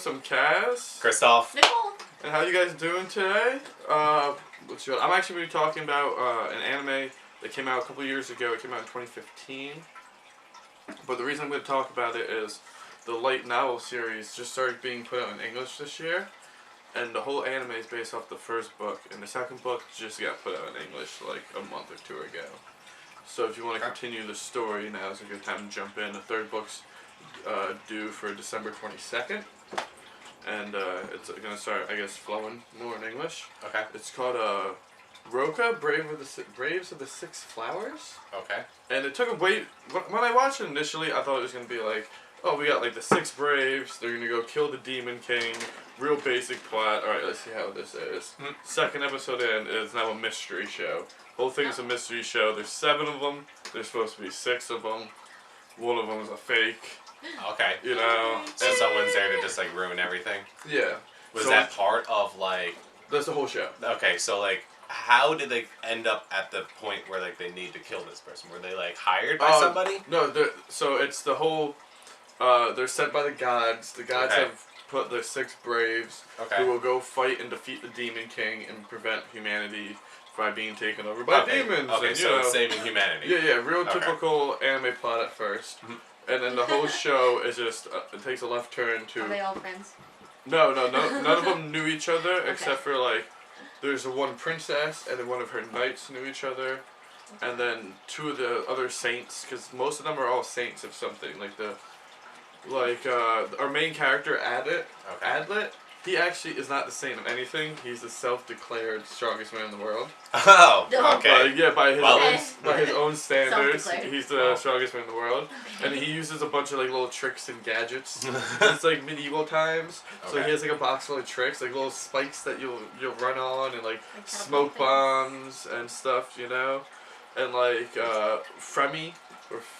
co-host. I'm Kaz. Christoph. Nicole. And how you guys doing today? I'm actually going to be talking about an anime that came out a couple years ago. It came out in 2015. But the reason I'm going to talk about it is the light novel series just started being put out in English this year. And the whole anime is based off the first book. And the second book just got put out in English like a month or two ago. So if you want to continue the story, now is a good time to jump in. The third book's due for December 22nd. And it's going to start, I guess, flowing more in English. Okay. It's called Rokka Braves of the Six Flowers. Okay. And it took a wait. When I watched it initially, I thought it was going to be like, oh, we got like the six Braves. They're going to go kill the Demon King. Real basic plot. Alright, let's see how this is. Second episode in is now a mystery show. Whole thing is a mystery show. There's 7 of them. There's supposed to be 6 of them. One of them is a fake. Okay. You know. So someone's there to just like ruin everything? Yeah. Was that part of like... That's the whole show. Okay, so like, how did they end up at the point where like they need to kill this person? Were they like hired by somebody? No, so it's the whole... they're sent by the gods. The gods have put their 6 Braves who will go fight and defeat the Demon King and prevent humanity by being taken over by demons. Okay, and, so it's saving humanity. Yeah, real typical anime plot at first. And then the whole show is just, it takes a left turn to... Are they all friends? No, none of them knew each other except for like, there's one princess and then one of her knights knew each other. And then 2 of the other saints, because most of them are all saints of something. Like our main character, Adlet, he actually is not the saint of anything. He's the self-declared strongest man in the world. Oh, okay. By his own standards, he's the strongest man in the world. Okay. And he uses a bunch of like little tricks and gadgets. It's like medieval times, so he has like a box full of tricks, like little spikes that you'll run on, and like smoke bombs and stuff, you know. And like Fremi,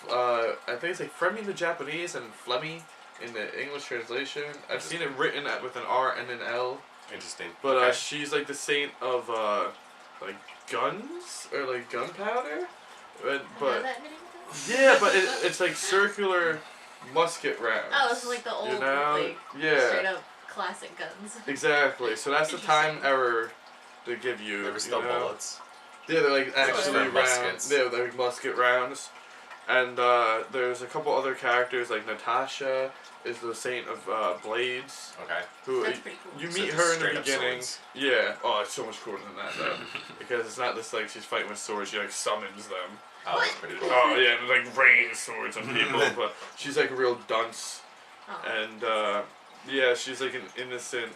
I think it's like Fremi in the Japanese and Flemmy in the English translation. I've seen it written with an R and an L. Interesting. But she's like the saint of like guns or like gunpowder. But yeah, but it's like circular musket rounds. Oh, it's like the old, like, straight up classic guns. Exactly. So that's the time error they give you. There were still bullets. Yeah, they're like actually rounds. Muskets. Yeah, they're like musket rounds. And there's a couple other characters, like Natasha is the saint of blades. Okay. Who That's pretty cool. you meet her in the beginning. Swords. Yeah. Oh, it's so much cooler than that though, because it's not just like she's fighting with swords. She like summons them. Oh, that's pretty cool. Oh yeah, and like rains swords on people. But she's like a real dunce, and yeah, she's like an innocent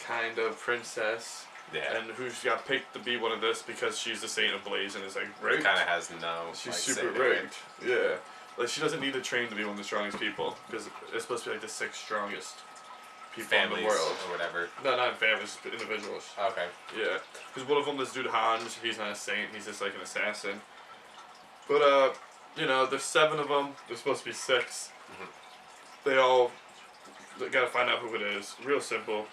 kind of princess. Yeah. And who's got picked to be one of this because she's the saint of Blaze and is like rigged. Kind of has no. She's like, super rigged. Yeah. Like she doesn't need to train to be one of the strongest people because it's supposed to be like the 6 strongest people in the world or whatever. No, not families, but individuals. Okay. Yeah. Because one of them is dude Hans. He's not a saint. He's just like an assassin. But you know, there's 7 of them. There's supposed to be 6. They all gotta find out who it is. Real simple.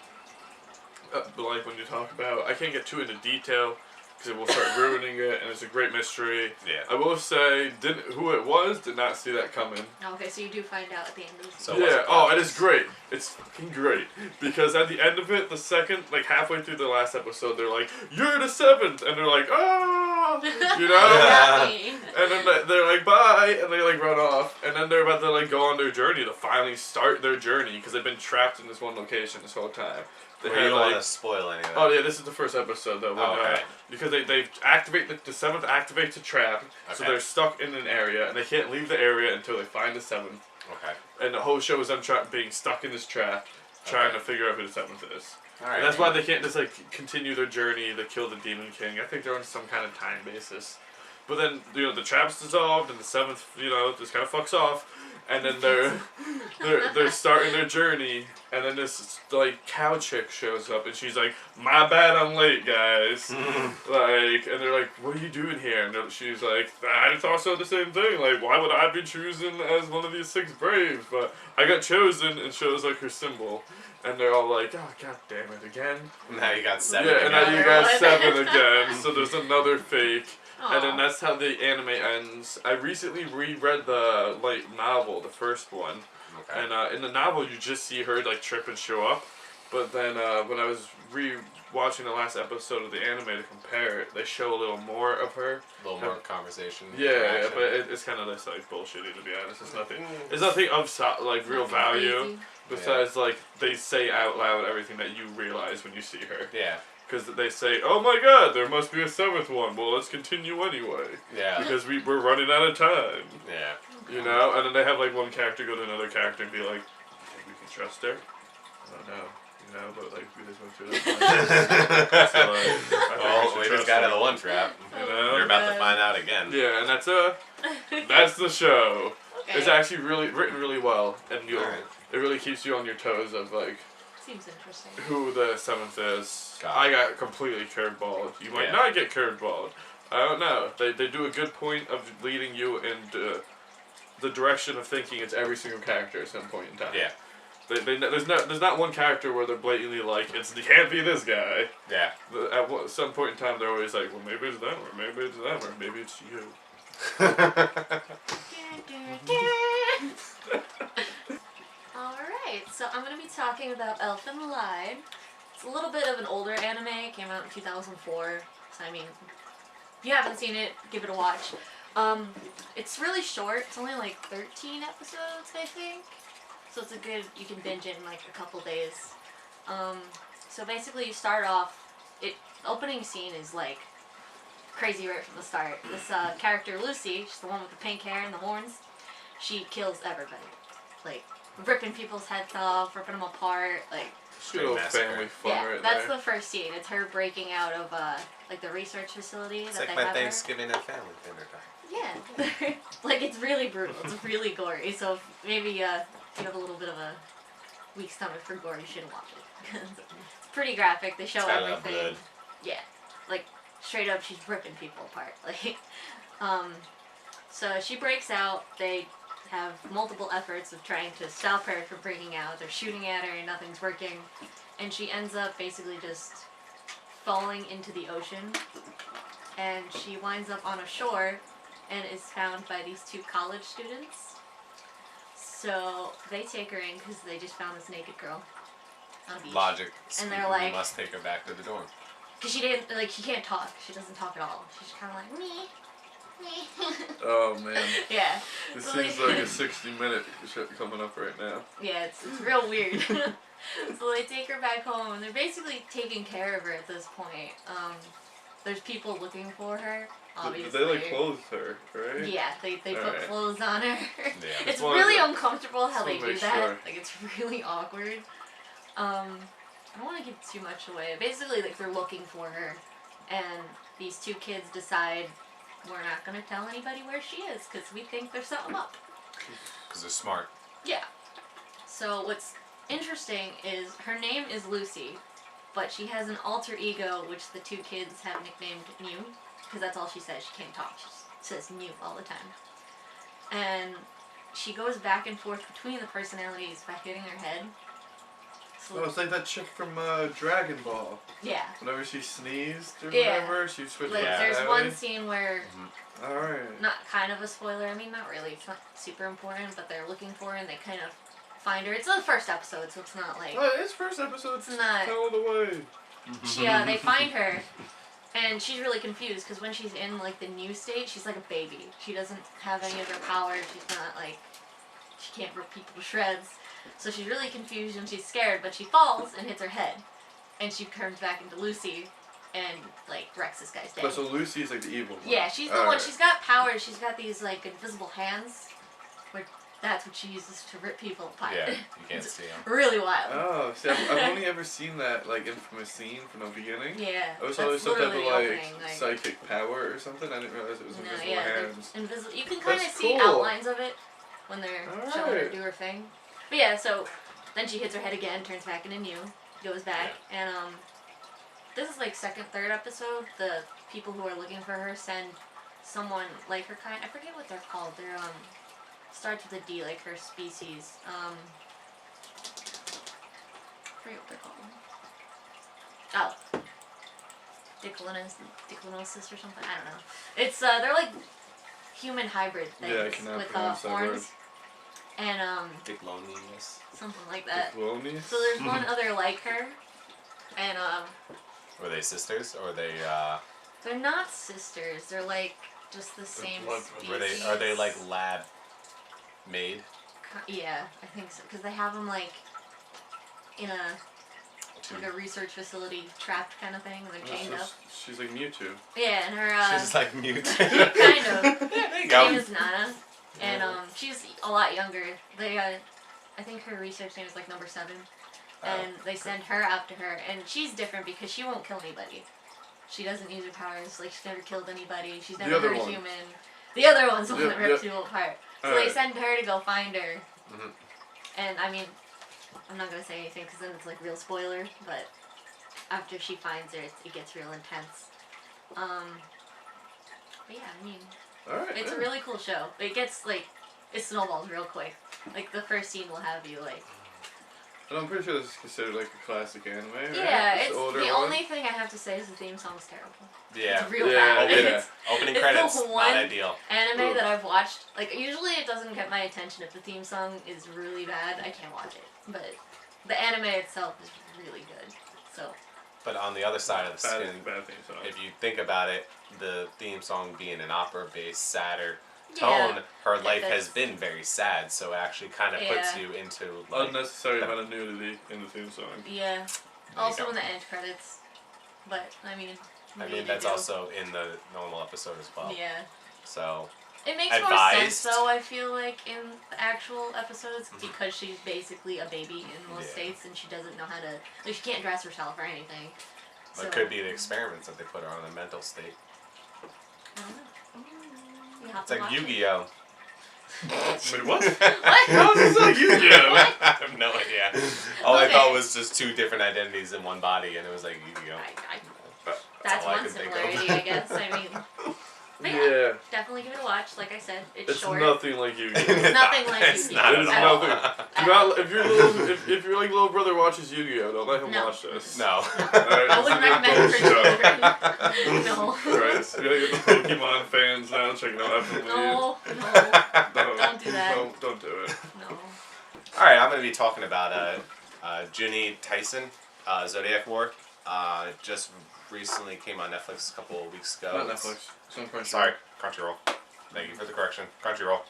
But like when you talk about, I can't get too into detail because it will start ruining it, and it's a great mystery. Yeah. I will say, who it was, did not see that coming. Okay, so you do find out at the end of the So yeah. Oh, it is great. It's fucking great because at the end of it, the second, like halfway through the last episode, they're like, "You're the 7th," and they're like, "Ah," you know. And then they're like, "Bye," and they like run off, and then they're about to like go on their journey to finally start their journey because they've been trapped in this one location this whole time. You don't want to spoil anything. Oh yeah, this is the first episode though. When, because they activate the 7th activates a trap, so they're stuck in an area and they can't leave the area until they find the 7th. Okay. And the whole show is them being stuck in this trap, trying to figure out who the 7th is. Alright. And that's why they can't just like continue their journey to kill the Demon King. I think they're on some kind of time basis. But then the trap's dissolved and the 7th just kind of fucks off. And then they're starting their journey, and then this like cow chick shows up, and she's like, "My bad, I'm late, guys." Like, and they're like, "What are you doing here?" And she's like, "I thought so the same thing. Like, why would I be chosen as one of these 6 Braves? But I got chosen," and shows like her symbol, and they're all like, "Oh god damn it again!" Now you got 7. Yeah, and now you got 7 again. So there's another fake. Aww. And then that's how the anime ends. I recently reread the light novel, the first one, Okay. And in the novel, you just see her like trip and show up. But then when I was watching the last episode of the anime to compare it, they show a little more of her. A little more conversation. Yeah, but it's kind of just like bullshitty, to be honest. It's nothing. It's nothing of like real value. Besides, like they say out loud everything that you realize when you see her. Yeah. Because they say, "Oh my God, there must be a seventh one. Well, let's continue anyway." Yeah. Because we're running out of time. Yeah. You know, and then they have like one character go to another character and be like, "Think we can trust her?" I don't know. You know, but like we just went through that. So Well, we just got out of one trap. You know? You're about to find out again. Yeah, and that's the show. Okay. It's actually written really well, and Alright. it really keeps you on your toes of like Seems interesting. who the seventh is. Got I it. got completely curveballed. You might Yeah. not get curveballed. I don't know. They do a good point of leading you into the direction of thinking it's every single character at some point in time. Yeah. There's not one character where they're blatantly like it can't be this guy. Yeah. At some point in time, they're always like, well, maybe it's them, or maybe it's them, or maybe it's you. Alright, so I'm going to be talking about Elfen Lied. It's a little bit of an older anime. It came out in 2004. So, I mean, if you haven't seen it, give it a watch. It's really short. It's only like 13 episodes, I think. So it's you can binge it in like a couple days. So basically you start off, the opening scene is like crazy right from the start. This character Lucy, she's the one with the pink hair and the horns, she kills everybody. Like, ripping people's heads off, ripping them apart, like... Good old family fun right that's there. the first scene. It's her breaking out of, like, the research facility It's that like they my have Thanksgiving at family dinner time. Yeah. Like, it's really brutal. It's really gory. So if maybe if you have a little bit of a weak stomach for gore, you shouldn't watch it. It's pretty graphic. They show It's got a lot of everything. blood. Yeah. Like, straight up, she's ripping people apart. Like, so she breaks out. They have multiple efforts of trying to stop her from breaking out. They're shooting at her and nothing's working. And she ends up basically just falling into the ocean. And she winds up on a shore and is found by these two college students. So they take her in because they just found this naked girl on a beach. Logic. And they're we like- must take her back to the dorm. Because she didn't, like, she can't talk. She doesn't talk at all. She's kind of like, me. Oh man, Yeah. this So seems they- like a 60-minute shit coming up right now. Yeah, it's real weird. So they take her back home, and they're basically taking care of her at this point. There's people looking for her, obviously. They like clothed her, right? Yeah, they put Alright. clothes on her. Yeah. It's Just wanted really to- uncomfortable how just they wanna do make that. sure. Like, it's really awkward. I don't want to give too much away. Basically, like, they're looking for her, and these two kids decide we're not going to tell anybody where she is because we think there's something up. Because they're smart. Yeah. So what's interesting is her name is Lucy, but she has an alter ego which the two kids have nicknamed Mew, because that's all she says. She can't talk. She says Mew all the time. And she goes back and forth between the personalities by hitting her head. So, Oh, it's like that chick from Dragon Ball. yeah. Whenever she sneezed or Yeah. whatever, she switched Like, Yeah. there's personality. one scene where, Alright. not kind of a spoiler, I mean, not really, it's not super important, but they're looking for her and they kind of find her. It's the first episode, so it's not like... Oh, it's first episode. It's not- Tell the way. They find her, and she's really confused because when she's in like the new state, she's like a baby. She doesn't have any of her powers. She's not like, she can't rip people to shreds. So she's really confused and she's scared, but she falls and hits her head, and she turns back into Lucy, and like wrecks this guy's day. But so Lucy's like the evil one. Yeah, she's the one. Alright. She's got powers. She's got these like invisible hands, where that's what she uses to rip people apart. Yeah, you can't see them. Really wild. Oh, see, I've only ever seen that like infamous scene from the beginning. Yeah. It was that's always some type of literally the like opening, like psychic power or something. I didn't realize it was no, invisible yeah, they're hands. invisible. You can kind of That's see cool. outlines of it when they're showing her Alright. do her thing. But yeah, so then she hits her head again, turns back into Mew, goes back, and this is like second, third episode. The people who are looking for her send someone like her kind. I forget what they're called. They're starts with a D, like her species. I forget what they're called. Oh. Diclinosis or something. I don't know. It's they're like human hybrid things Yeah, I cannot with pronounce that horns. word. and Big loneliness. something like that. Clonies? So there's one other like her, and Were they sisters or they? they're not sisters. They're like just the same blood species. Are they like lab made? Yeah, I think so. Because they have them like in a research facility, trapped kind of thing, and they're chained up. She's like Mewtwo. Yeah, and her She's like mute. kind of. There you Her go. name is Nana, and she's a lot younger. They I think her research name is like number 7, and they send her out to her, and she's different because she won't kill anybody. She doesn't use her powers. Like she's never killed anybody. She's never hurt a human. The other one's the one that rips people apart. So they send her to go find her. Mhm. And I mean, I'm not gonna say anything because then it's like real spoiler. But after she finds her, it gets real intense. But yeah, I mean, Alright. it's a really cool show. It gets like, it snowballs real quick. Like the first scene will have you like. And I'm pretty sure this is considered like a classic anime, right? Yeah, This it's older the one? only thing I have to say is the theme song's terrible. Yeah. It's real Yeah, bad. yeah. It's Opening it's credits, the not one ideal. anime Ugh. that I've watched. Like usually it doesn't get my attention if the theme song is really bad. I can't watch it. But the anime itself is really good. So But on the other side of the skin, Bad thing, so. if you think about it, the theme song being an opera-based, sadder yeah, tone, her life fits. has been very sad, so it actually kind of puts Yeah. you into like. Unnecessary amount of nudity in the theme song. yeah. There you Also go. in the end credits. But I mean. I what are mean, you that's gonna do? also in the normal episode as well. Yeah. So It makes more Advised. sense though, I feel like, in the actual episodes because she's basically a baby in most Yeah. states and she doesn't know how to, like she can't dress herself or anything. it could be the experiments that they put her on a mental state. I don't know. You have It's to like watch it. Yu-Gi-Oh. Wait, what? What? How is this like Yu-Gi-Oh? What? I have no idea. All I Okay. thought was just 2 different identities in one body, and it was like Yu-Gi-Oh. That's all I one could think of. similarity, I guess. I mean, but yeah, Yeah. definitely give it a watch. Like I said, it's It's short. nothing like Yu-Gi-Oh. It's nothing like It's Yu-Gi-Oh. not It is at all. nothing. Do not, if your like little brother watches Yu-Gi-Oh, don't let him No. watch this. No. Alright, I wouldn't recommend it for children. No. No. Right, so you gotta get the Pokemon fans now checking out Elfen Lied. No, don't do that. Don't do it. no. All right, I'm going to be talking about Juuni Taisen Zodiac War. Just recently came on Netflix a couple of weeks ago. Not Netflix. It's on Crunchyroll. Sorry, Crunchyroll. Thank you for the correction. Crunchyroll.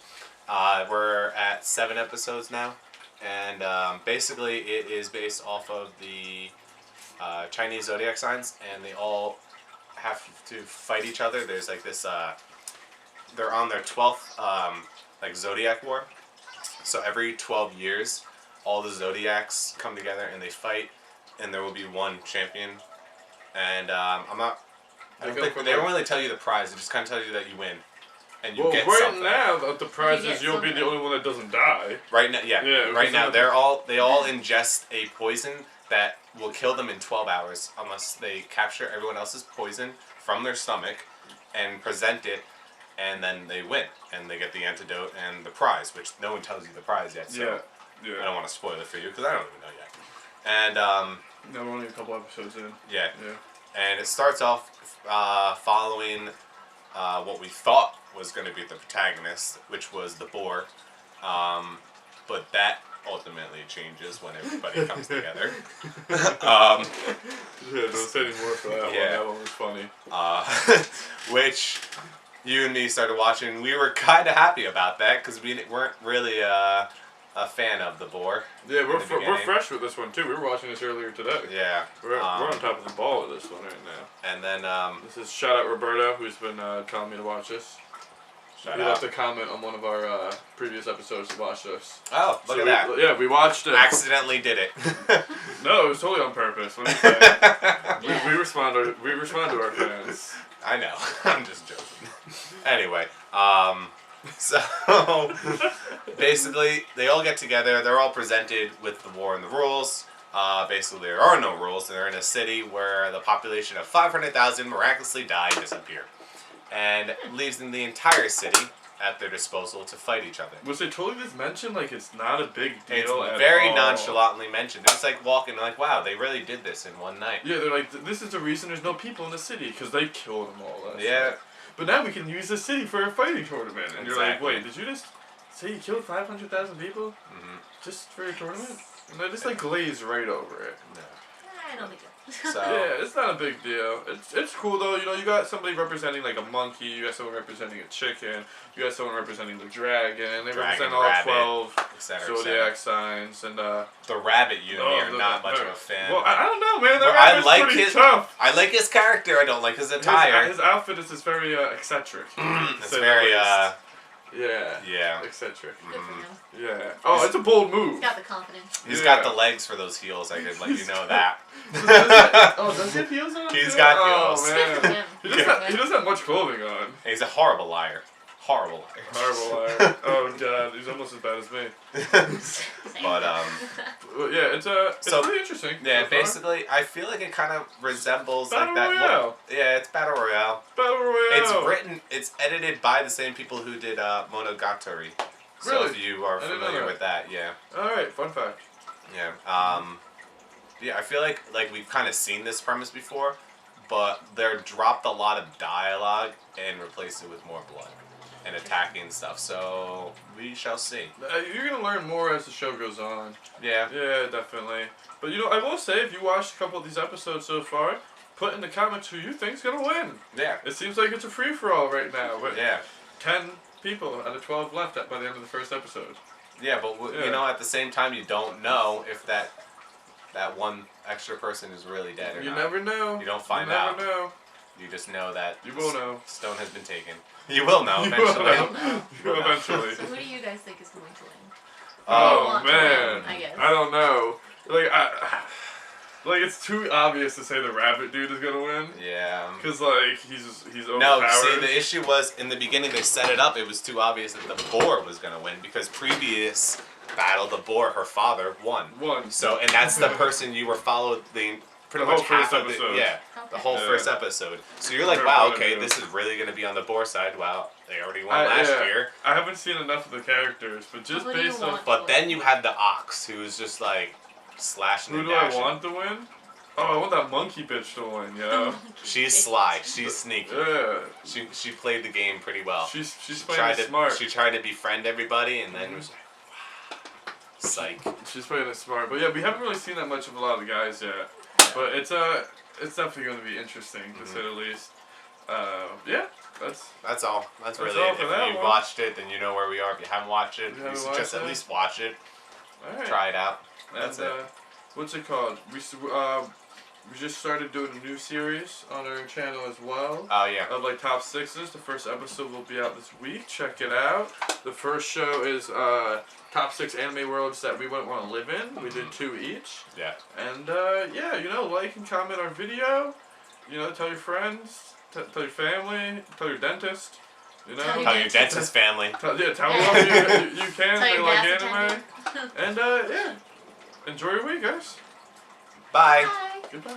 We're at 7 episodes now, and basically it is based off of the Chinese zodiac signs, and they all have to fight each other. There's like this. They're on their 12th like zodiac war. So every 12 years, all the zodiacs come together and they fight, and there will be one champion. And I don't think they don't really tell you the prize. They just kind of tell you that you win, and you get right something. now, the prize You is get you'll be the something. only one that doesn't die. Right now, yeah. Yeah, Right because now, of- they all ingest a poison that will kill them in 12 hours unless they capture everyone else's poison from their stomach and present it, and then they win and they get the antidote and the prize, which no one tells you the prize yet. So Yeah. I don't want to spoil it for you because I don't even know yet. And No, we're only a couple episodes in. yeah, Yeah. and it starts off following what we thought was going to be the protagonist, which was the boar, but that ultimately changes when everybody comes together. Yeah, don't say any more for that Yeah. one. That one was funny. Which you and me started watching. We were kind of happy about that because we weren't really a fan of the boar. Yeah, we're In the beginning. fresh with this one too. We were watching this earlier today. Yeah. We're on top of the ball with this one right now. And then This is shout out Roberto, who's been telling me to watch this. shout He out. left a comment on one of our previous episodes to watch this. Oh, look So at that! Yeah, we watched it. Accidentally did it. No, it was totally on purpose. Let me say. Yeah. we respond to our fans. I know. I'm just joking. Anyway, so basically they all get together. They're all presented with the war and the rules. Basically, there are no rules. They're in a city where the population of 500,000 miraculously die and disappear, and leaving the entire city at their disposal to fight each other. Was they totally just mentioned like it's not a big deal It's at very all? nonchalantly mentioned. It's like walking, like, wow, they really did this in one night. Yeah, they're like, this is the reason there's no people in the city because they killed them all. Last Yeah. night. But now we can use the city for a fighting tournament, and you're like, Exactly. wait, did you just So you killed 500,000 people just for a tournament? And they just like glaze right over it. No. I don't think so. So Yeah, it's not a big deal. It's cool though. You know, you got somebody representing like a monkey. You got someone representing a chicken. You got someone representing the dragon. They represent all rabbit, 12 etc. zodiac signs and The rabbit you and me are not much of a fan. Well, I don't know, man. That Well, I rabbit's like pretty his- tough. I like his character. I don't like his attire. His outfit is just very eccentric. It's say the very least. Yeah. yeah. Eccentric. Good for him. Yeah. Oh, it's a bold move. He's got the confidence. He's Yeah. got the legs for those heels. I could let you know that. Oh, does he have heels on? He's too? got Oh, heels. Good for man. him. He doesn't have much clothing on. He's a horrible liar. Horrible liar. Horrible liar. Oh god, he's almost as bad as me. But Well, yeah, it's So, pretty interesting. yeah, so far. basically, I feel like it kind of resembles Battle like that. Royale. Yeah, it's Battle Royale. Battle Royale. It's edited by the same people who did Monogatari. So Really? if you are I didn't know familiar that. with that, yeah, All right, fun fact. yeah, yeah. I feel like we've kind of seen this premise before, but they're dropped a lot of dialogue and replaced it with more blood and attacking stuff. So we shall see. You're gonna learn more as the show goes on. Yeah. Yeah, definitely. But you know, I will say, if you watched a couple of these episodes so far, put in the comments who you think's gonna win. Yeah. It seems like it's a free for all right now. With Yeah. 10 people out of 12 left by the end of the first episode. Yeah, but Yeah. you know, at the same time, you don't know if that one extra person is really dead or You not. never know. You don't find you out. never know. You just know that You will know. stone has been taken. You will know You will eventually. know. No. You will eventually. So who do you guys think is going to win? Oh, want to man. win, I guess. I don't know. Like it's too obvious to say the rabbit dude is gonna win. Yeah. Cause like he's overpowered. No, see, the issue was in the beginning they set it up. It was too obvious that the boar was gonna win because previous battle, the boar, her father, won. One. So, and that's the person you were followed pretty The much whole half first of the episode. yeah, the Okay. whole Yeah. first episode. So you're like, Her wow, father okay, knew. this is really gonna be on the boar side. Wow, they already won last Yeah. year. I haven't seen enough of the characters, but just Who do you based on want? But then you had the ox, who's just like slashing who and do I dashing. want to win? Oh, I want that monkey bitch to win. Yeah. She's sly. She's sneaky. Yeah. She played the game pretty well. She's She playing tried it to smart. She tried to befriend everybody, and then was like, psych. She's playing it smart. But yeah, we haven't really seen that much of a lot of the guys yet. But it's definitely going to be interesting to say the least. Yeah, That's all. That's That's really all it. for If that you one. watched it, then you know where we are. If you haven't watched it, You we haven't suggest watched at it? least watch it. all right. Try it out. And, That's it. What's it called? We just started doing a new series on our channel as well. Oh yeah. Of like top sixes. The first episode will be out this week. Check it out. The first show is top 6 anime worlds that we wouldn't want to live in. We did 2 each. Yeah. And yeah, you know, like and comment our video. You know, tell your friends, tell your family, tell your dentist. You know, Tell Tell your dentist family. tell whoever you can. Tell They your like gas anime. attendant. And yeah, enjoy your week, guys. Bye. Bye. Goodbye.